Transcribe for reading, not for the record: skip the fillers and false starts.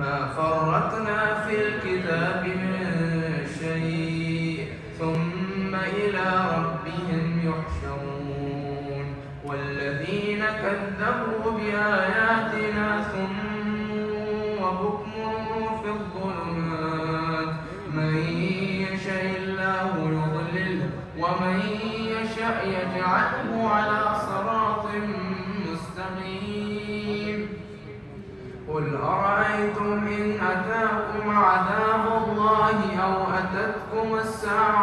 ما فرطنا في الكتاب من شيء ثم إلى ربهم يحشرون والذين كذبوا بآياتنا ثم وبكم في الظلمات من يشاء الله يضلله ومن يشاء يجعله على صراط مستقيم قل أرأيتم إن أتاكم عذاب الله أو أتتكم الساعة